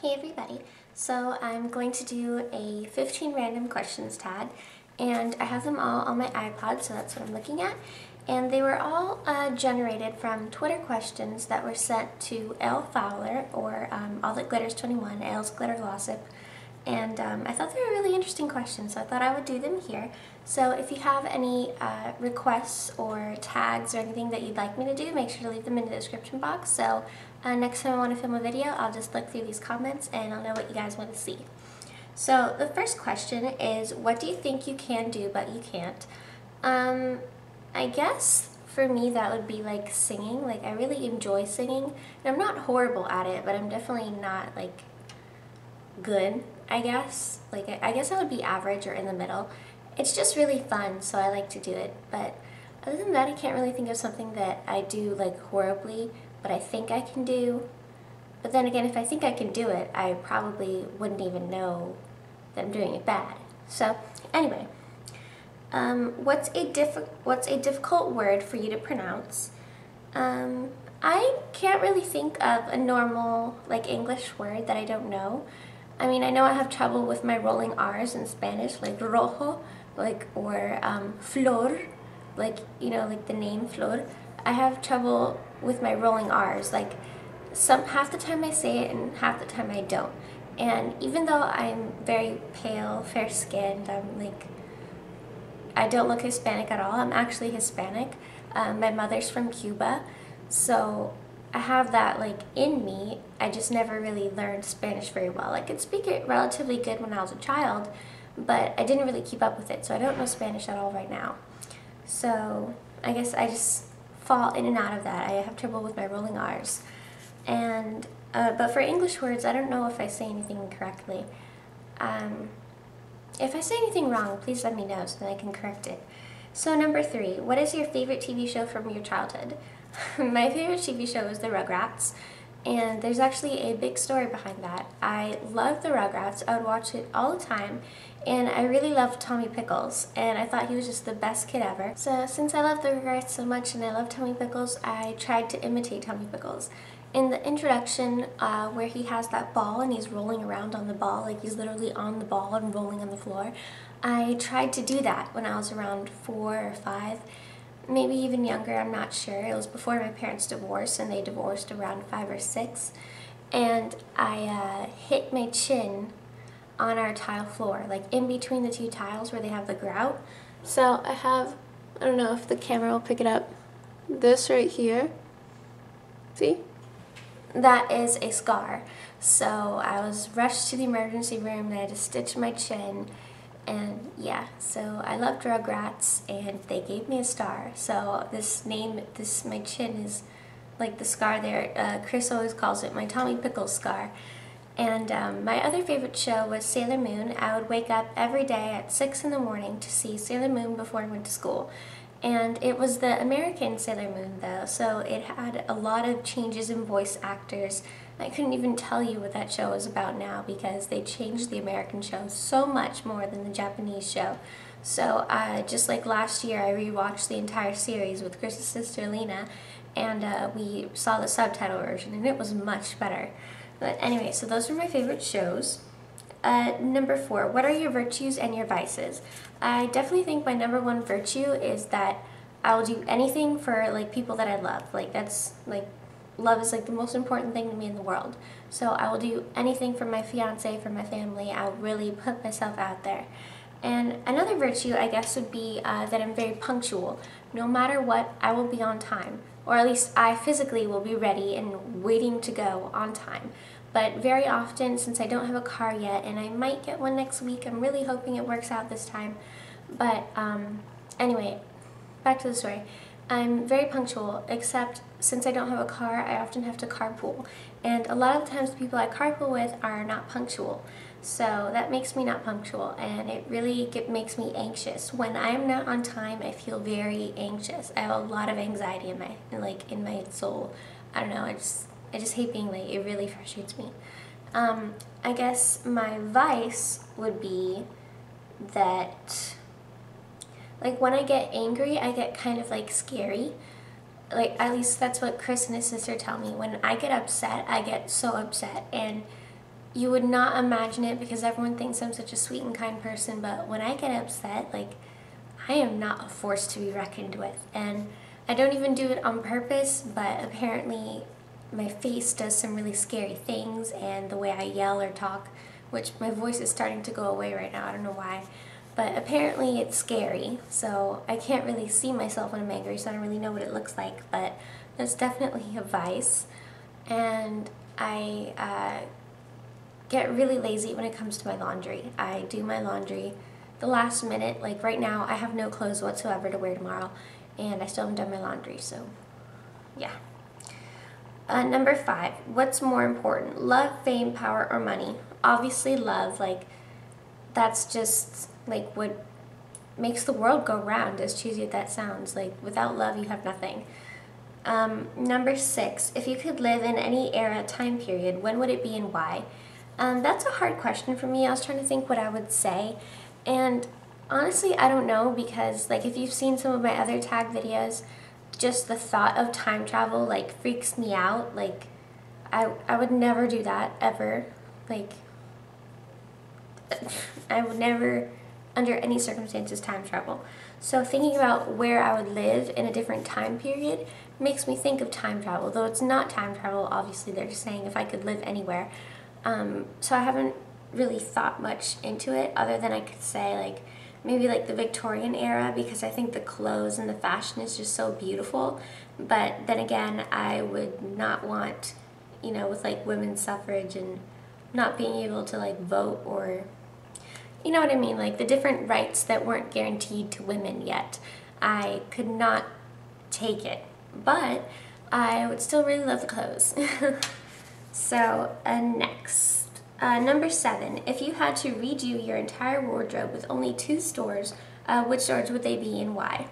Hey everybody, so I'm going to do a 15 random questions tag, and I have them all on my iPod, so that's what I'm looking at. And they were all generated from Twitter questions that were sent to Elle Fowler, or All That Glitters 21, Elle's Glitter Gossip. And I thought they were really interesting questions, so I thought I would do them here. So if you have any requests or tags or anything that you'd like me to do, make sure to leave them in the description box. So next time I want to film a video, I'll just look through these comments and I'll know what you guys want to see. So the first question is, what do you think you can do but you can't? I guess for me that would be like singing. Like, I really enjoy singing, and I'm not horrible at it, but I'm definitely not like good, I guess. Like, I guess I would be average or in the middle. It's just really fun, so I like to do it. But other than that, I can't really think of something that I do like horribly, but I think I can do. But then again, if I think I can do it, I probably wouldn't even know that I'm doing it bad. So anyway, what's a difficult word for you to pronounce? I can't really think of a normal like English word that I don't know. I mean, I know I have trouble with my rolling R's in Spanish, like rojo, like, or flor, like, you know, like the name flor. I have trouble with my rolling R's, like half the time I say it and half the time I don't. And even though I'm very pale, fair-skinned, I don't look Hispanic at all. I'm actually Hispanic. My mother's from Cuba, so I have that like in me. I just never really learned Spanish very well. I could speak it relatively good when I was a child, but I didn't really keep up with it, so I don't know Spanish at all right now. So I guess I just fall in and out of that. I have trouble with my rolling R's. And but for English words, I don't know if I say anything incorrectly. If I say anything wrong, please let me know so that I can correct it. So number 3, what is your favorite TV show from your childhood? My favorite TV show is the Rugrats, and there's actually a big story behind that. I love the Rugrats. I would watch it all the time, and I really loved Tommy Pickles, and I thought he was just the best kid ever. So since I love the Rugrats so much and I love Tommy Pickles, I tried to imitate Tommy Pickles. In the introduction, where he has that ball and he's rolling around on the ball, like he's literally on the ball and rolling on the floor, I tried to do that when I was around 4 or 5. Maybe even younger, I'm not sure. It was before my parents divorced, and they divorced around 5 or 6. And I hit my chin on our tile floor, like in between the 2 tiles where they have the grout. So I have, I don't know if the camera will pick it up, this right here. See? That is a scar. So I was rushed to the emergency room and I had to stitch my chin. And yeah, so I loved Rugrats, and they gave me a star. So my chin is like the scar there. Chris always calls it my Tommy Pickles scar. And my other favorite show was Sailor Moon. I would wake up every day at 6 in the morning to see Sailor Moon before I went to school. And it was the American Sailor Moon though, so it had a lot of changes in voice actors. I couldn't even tell you what that show is about now because they changed the American show so much more than the Japanese show. So just like last year, I rewatched the entire series with Chris's sister Lena, and we saw the subtitle version, and it was much better. But anyway, so those were my favorite shows. Number 4, what are your virtues and your vices? I definitely think my number 1 virtue is that I will do anything for like people that I love. Like, that's like, love is like the most important thing to me in the world. So I will do anything for my fiance, for my family. I'll really put myself out there. And another virtue, I guess, would be that I'm very punctual. No matter what, I will be on time. Or at least I physically will be ready and waiting to go on time. But very often, since I don't have a car yet, and I might get one next week, I'm really hoping it works out this time. But anyway, back to the story. I'm very punctual, except since I don't have a car, I often have to carpool. And a lot of the times the people I carpool with are not punctual. So that makes me not punctual, and it really makes me anxious. When I am not on time, I feel very anxious. I have a lot of anxiety in my soul. I don't know, I just hate being late. It really frustrates me. I guess my vice would be that, like, when I get angry, I get kind of like scary. Like, at least that's what Chris and his sister tell me. When I get upset, I get so upset, and you would not imagine it because everyone thinks I'm such a sweet and kind person, but when I get upset, like, I am not a force to be reckoned with. And I don't even do it on purpose, but apparently my face does some really scary things, and the way I yell or talk, which my voice is starting to go away right now, I don't know why, but apparently it's scary, so I can't really see myself when I'm angry, so I don't really know what it looks like, but that's definitely a vice. And I get really lazy when it comes to my laundry. I do my laundry the last minute. Like right now, I have no clothes whatsoever to wear tomorrow, and I still haven't done my laundry, so yeah. Number 5, what's more important, love, fame, power, or money? Obviously love. Like, that's just like what makes the world go round, as cheesy as that sounds. Like, without love, you have nothing. Number 6, if you could live in any era, time period, when would it be and why? That's a hard question for me. I was trying to think what I would say, and honestly, I don't know, because like if you've seen some of my other tag videos, just the thought of time travel like freaks me out. Like, I would never do that ever. Like, I would never, under any circumstances, time travel. So thinking about where I would live in a different time period makes me think of time travel, though it's not time travel. Obviously, they're just saying if I could live anywhere. So I haven't really thought much into it, other than I could say like maybe like the Victorian era, because I think the clothes and the fashion is just so beautiful. But then again, I would not want, you know, with like women's suffrage and not being able to like vote, or you know what I mean, like the different rights that weren't guaranteed to women yet. I could not take it, but I would still really love the clothes. So next, number 7, if you had to redo your entire wardrobe with only 2 stores, which stores would they be and why?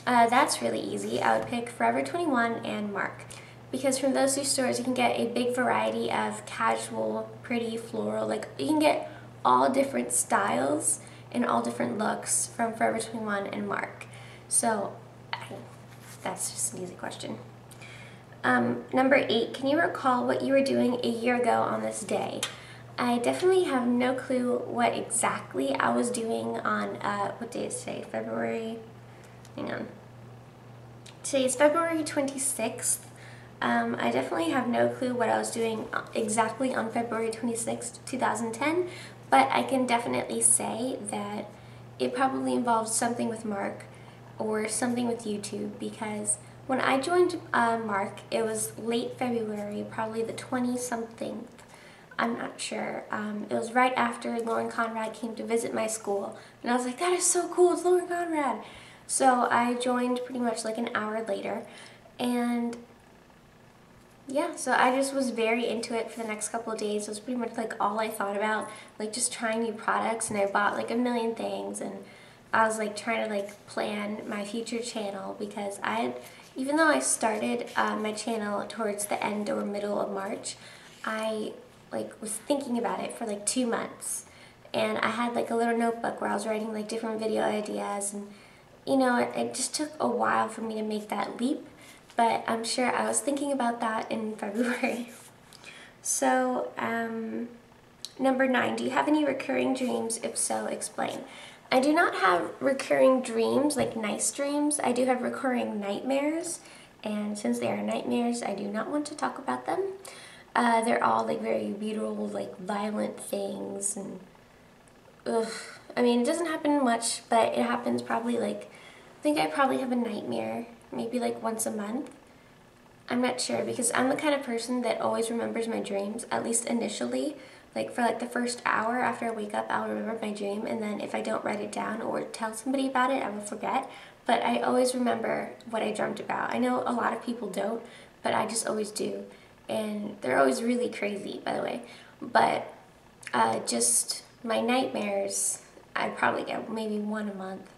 That's really easy. I would pick Forever 21 and Marc, because from those 2 stores you can get a big variety of casual, pretty, floral, like you can get all different styles and all different looks from Forever 21 and Marc. So that's just an easy question. Number 8, can you recall what you were doing a year ago on this day? I definitely have no clue what exactly I was doing on, what day is today? February, hang on. Today is February 26th. I definitely have no clue what I was doing exactly on February 26th, 2010, but I can definitely say that it probably involves something with Marc or something with YouTube, because when I joined Marc, it was late February, probably the 20-something. I'm not sure. It was right after Lauren Conrad came to visit my school, and I was like, that is so cool, it's Lauren Conrad. So I joined pretty much like an hour later, and yeah, so I just was very into it for the next couple of days. It was pretty much like all I thought about, like just trying new products, and I bought like a million things, and I was like trying to like plan my future channel, because I had, even though I started my channel towards the end or middle of March, I like was thinking about it for like 2 months, and I had like a little notebook where I was writing like different video ideas, and you know, it just took a while for me to make that leap, but I'm sure I was thinking about that in February. So number 9, do you have any recurring dreams? If so, explain. I do not have recurring dreams, like nice dreams. I do have recurring nightmares, and since they are nightmares, I do not want to talk about them. They're all like very beautiful, like violent things, and ugh. I mean, it doesn't happen much, but it happens probably like, I think I probably have a nightmare maybe like once a month. I'm not sure, because I'm the kind of person that always remembers my dreams, at least initially. Like for like the first hour after I wake up, I'll remember my dream, and then if I don't write it down or tell somebody about it, I will forget. But I always remember what I dreamt about. I know a lot of people don't, but I just always do. And they're always really crazy, by the way. But just my nightmares, I probably get maybe 1 a month.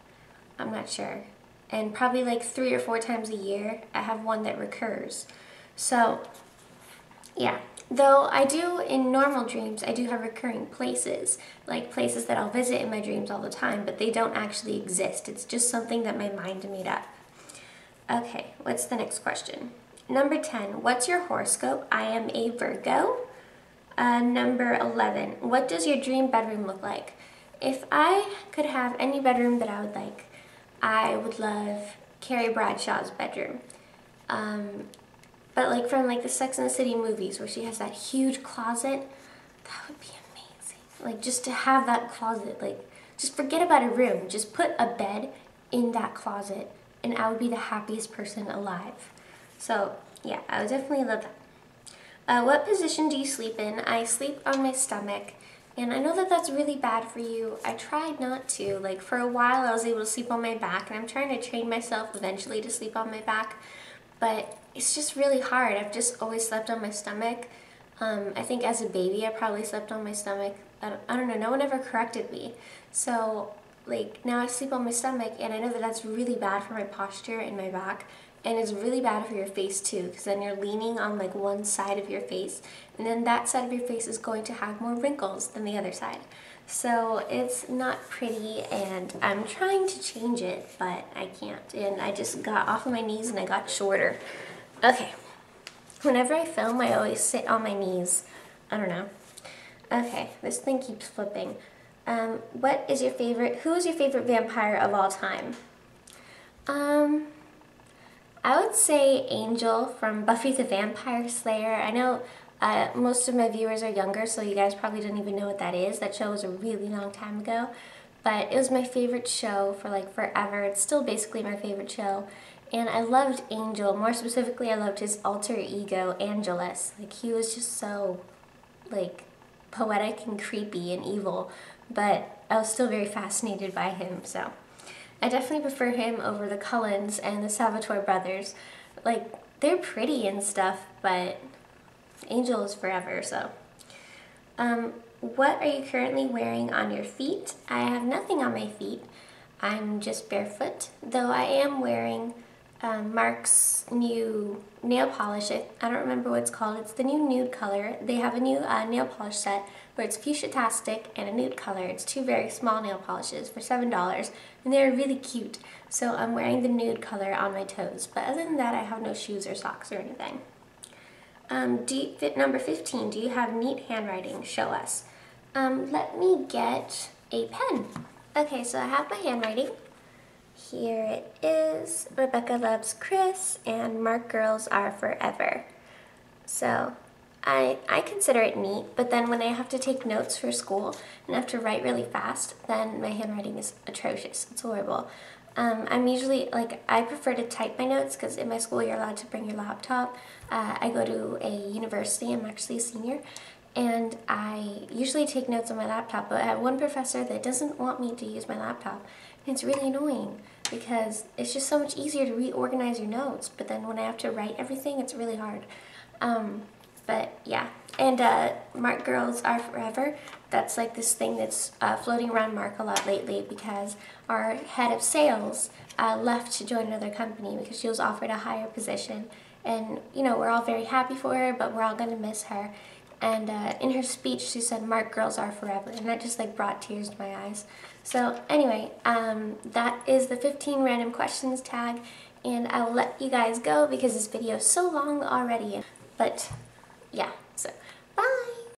I'm not sure. And probably like 3 or 4 times a year, I have one that recurs. So, yeah. Though I do, in normal dreams, I do have recurring places, like places that I'll visit in my dreams all the time, but they don't actually exist. It's just something that my mind made up. Okay, what's the next question? Number 10, what's your horoscope? I am a Virgo. Number 11, what does your dream bedroom look like? If I could have any bedroom that I would like, I would love Carrie Bradshaw's bedroom. But like from like the Sex and the City movies where she has that huge closet, that would be amazing. Like just to have that closet, like just forget about a room, just put a bed in that closet and I would be the happiest person alive. So yeah, I would definitely love that. What position do you sleep in? I sleep on my stomach, and I know that that's really bad for you. I tried not to. Like for a while I was able to sleep on my back, and I'm trying to train myself eventually to sleep on my back, but it's just really hard. I've just always slept on my stomach. I think as a baby I probably slept on my stomach. I don't know, no one ever corrected me. So like now I sleep on my stomach, and I know that that's really bad for my posture and my back. And it's really bad for your face too, because then you're leaning on like one side of your face, and then that side of your face is going to have more wrinkles than the other side. So it's not pretty, and I'm trying to change it, but I can't. And I just got off of my knees and I got shorter. Okay, whenever I film I always sit on my knees. I don't know. Okay, this thing keeps flipping. Who is your favorite vampire of all time? I would say Angel from Buffy the Vampire Slayer. I know most of my viewers are younger, so you guys probably don't even know what that is. That show was a really long time ago, but it was my favorite show for like forever. It's still basically my favorite show, and I loved Angel. More specifically, I loved his alter ego, Angelus. Like he was just so like poetic and creepy and evil, but I was still very fascinated by him, so I definitely prefer him over the Cullens and the Salvatore brothers. Like, they're pretty and stuff, but Angel is forever, so. What are you currently wearing on your feet? I have nothing on my feet. I'm just barefoot, though I am wearing Mark's new nail polish. I don't remember what it's called. It's the new nude color. They have a new nail polish set where it's fuchsia-tastic and a nude color. It's two very small nail polishes for $7, and they're really cute. So I'm wearing the nude color on my toes. But other than that, I have no shoes or socks or anything. Number 15, do you have neat handwriting? Show us. Let me get a pen. Okay, so I have my handwriting. Here it is. Rebecca loves Chris, and Mark girls are forever. So I consider it neat, but then when I have to take notes for school and have to write really fast, then my handwriting is atrocious. It's horrible. I'm usually, like, I prefer to type my notes because in my school you're allowed to bring your laptop. I go to a university, I'm actually a senior, and I usually take notes on my laptop, but I have one professor that doesn't want me to use my laptop, and it's really annoying because it's just so much easier to reorganize your notes, but then when I have to write everything, it's really hard. But yeah, and Mark girls are forever. That's like this thing that's floating around Mark a lot lately because our head of sales left to join another company because she was offered a higher position. And, you know, we're all very happy for her, but we're all going to miss her. And in her speech, she said, Mark girls are forever. And that just like brought tears to my eyes. So anyway, that is the 15 random questions tag. And I will let you guys go because this video is so long already. But yeah, so bye!